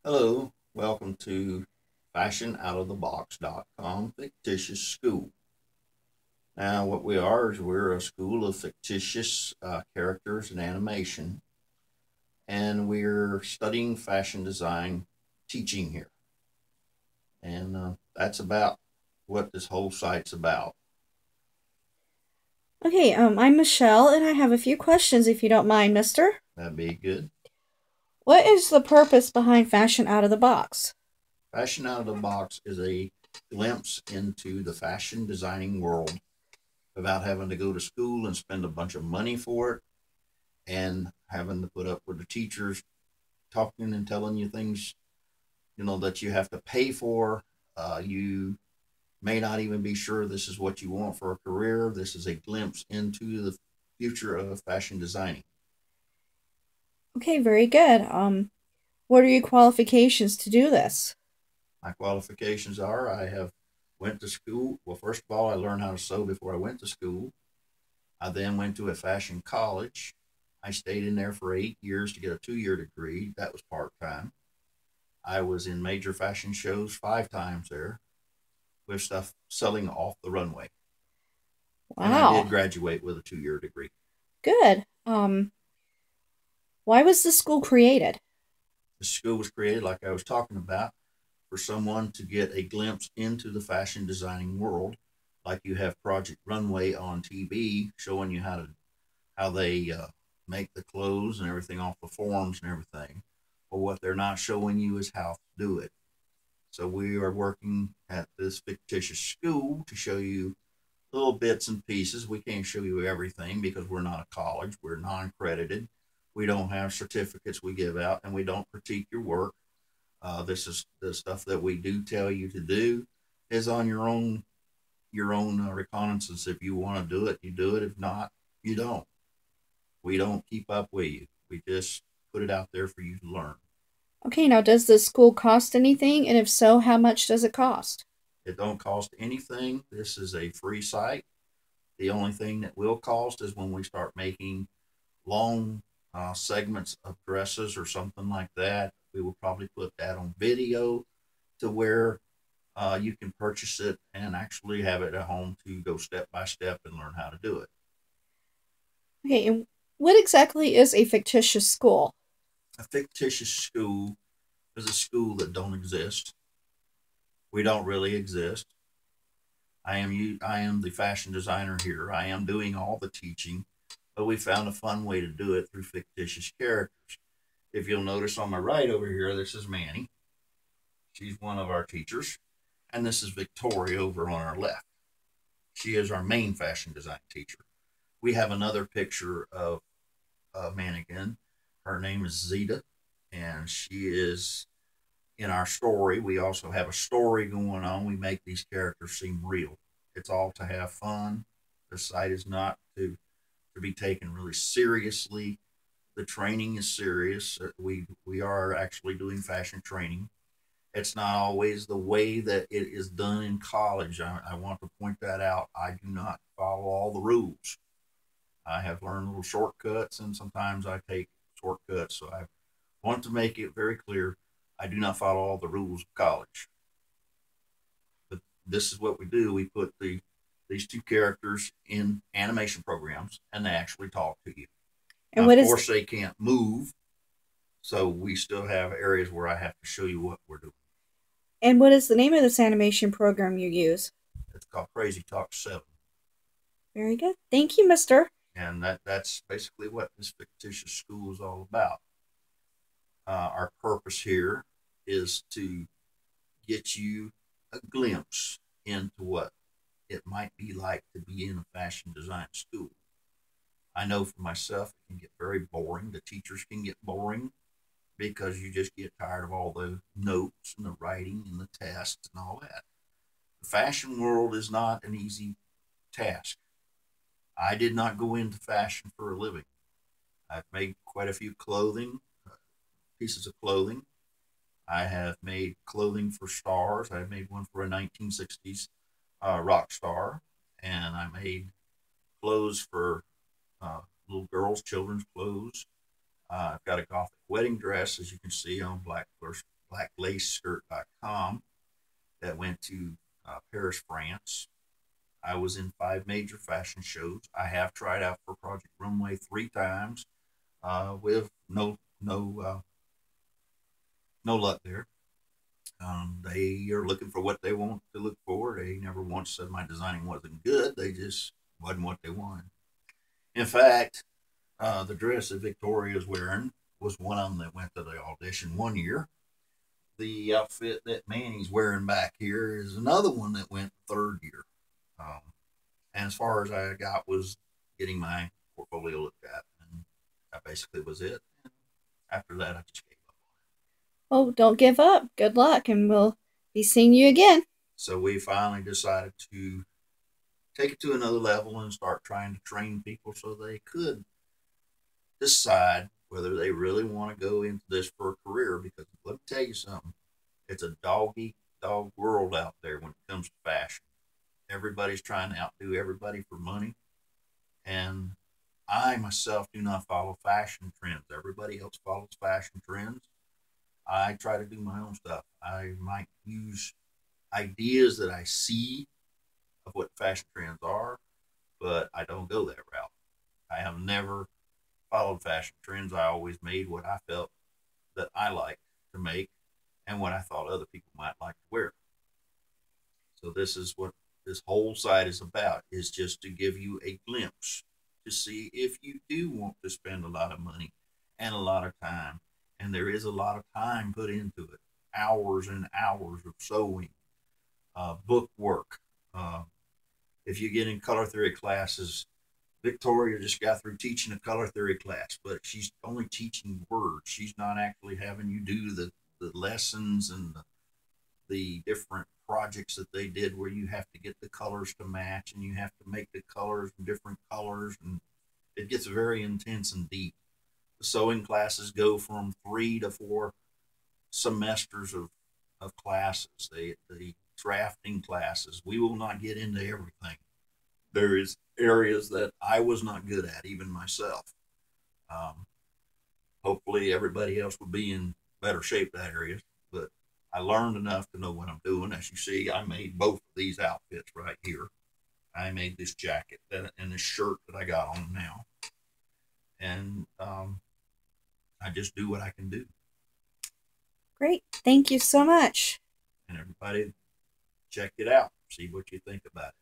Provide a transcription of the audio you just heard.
Hello, welcome to fashionoutofthebox.com fictitious school. Now, what we are is we're a school of fictitious characters and animation, and we're studying fashion design teaching here. And that's about what this whole site's about. Okay, I'm Michelle, and I have a few questions if you don't mind, mister. That'd be good. What is the purpose behind Fashion Out of the Box? Fashion Out of the Box is a glimpse into the fashion designing world without having to go to school and spend a bunch of money for it and having to put up with the teachers talking and telling you things, that you have to pay for. You may not even be sure this is what you want for a career. This is a glimpse into the future of fashion designing. Okay, very good. What are your qualifications to do this? My qualifications are I have went to school. Well, first of all, I learned how to sew before I went to school. I then went to a fashion college. I stayed in there for 8 years to get a 2 year degree. That was part time. I was in major fashion shows 5 times there with stuff selling off the runway. And I did Wow, graduate with a 2 year degree. good. Why was the school created? The school was created, like I was talking about, for someone to get a glimpse into the fashion designing world. Like you have Project Runway on TV showing you how they make the clothes and everything off the forms and everything. But what they're not showing you is how to do it. So we are working at this fictitious school to show you little bits and pieces. We can't show you everything because we're not a college. We're non-accredited. We don't have certificates we give out, and we don't critique your work. This is the stuff that we do tell you to do is on your own reconnaissance. If you want to do it, you do it. If not, you don't. We don't keep up with you. We just put it out there for you to learn. Okay, now does the school cost anything? And if so, how much does it cost? It don't cost anything. This is a free site. The only thing that will cost is when we start making long segments of dresses or something like that. We will probably put that on video to where you can purchase it and actually have it at home to go step by step and learn how to do it. Okay, and what exactly is a fictitious school? A fictitious school is a school that don't exist. We don't really exist. I am the fashion designer here. I am doing all the teaching, but we found a fun way to do it through fictitious characters. If you'll notice on my right over here, this is Manny. She's one of our teachers. And this is Victoria over on our left. She is our main fashion design teacher. We have another picture of a mannequin. Her name is Zeta, and she is in our story. We also have a story going on. We make these characters seem real. It's all to have fun. The site is not to be taken really seriously. The training is serious. We are actually doing fashion training. It's not always the way that it is done in college. I want to point that out. I do not follow all the rules. I have learned little shortcuts, and sometimes I take shortcuts. So I want to make it very clear I do not follow all the rules of college. But this is what we do. We put these two characters in animation programs, and they actually talk to you. And Now, of what is course, they can't move, so we still have areas where I have to show you what we're doing. the name of this animation program you use? It's called Crazy Talk 7. Very good. Thank you, mister. And that's basically what this fictitious school is all about. Our purpose here is to get you a glimpse into what it might be like to be in a fashion design school. I know for myself, it can get very boring. The teachers can get boring because you just get tired of all the notes and the writing and the tests and all that. The fashion world is not an easy task. I did not go into fashion for a living. I've made quite a few pieces of clothing. I have made clothing for stars. I made one for a 1960s rock star, and I made clothes for little girls, children's clothes. I've got a gothic wedding dress, as you can see on blacklaceskirt.com that went to Paris, France. I was in 5 major fashion shows. I have tried out for Project Runway 3 times with no luck there. They are looking for what they want to look for. They never once said my designing wasn't good. They just wasn't what they wanted. In fact, the dress that Victoria's wearing was one of them that went to the audition one year. The outfit that Manny's wearing back here is another one that went third year. Um, and as far as I got was getting my portfolio looked at, and that basically was it. And after that, I just gave up. Oh, don't give up. Good luck, and we'll be seeing you again. So we finally decided to take it to another level and start trying to train people so they could decide whether they really want to go into this for a career. Because let me tell you something, it's a dog eat dog world out there when it comes to fashion. Everybody's trying to outdo everybody for money. And I myself do not follow fashion trends. Everybody else follows fashion trends. I try to do my own stuff. I might use ideas that I see of what fashion trends are, but I don't go that route. I have never followed fashion trends. I always made what I felt that I liked to make and what I thought other people might like to wear. So this is what this whole site is about, is just to give you a glimpse to see if you do want to spend a lot of money and a lot of time. And there is a lot of time put into it, hours and hours of sewing, book work. Uh, if you get in color theory classes, Victoria just got through teaching a color theory class, but she's only teaching words. She's not actually having you do the lessons and the different projects that they did where you have to get the colors to match and you have to make the colors different colors, and it gets very intense and deep. The sewing classes go from 3 to 4 semesters of classes. The drafting classes. We will not get into everything. There is areas that I was not good at, even myself. Um, Hopefully, everybody else will be in better shape that area. But I learned enough to know what I'm doing. As you see, I made both of these outfits right here. I made this jacket and this shirt that I got on now, and I just do what I can do. Great. Thank you so much. And everybody, check it out. See what you think about it.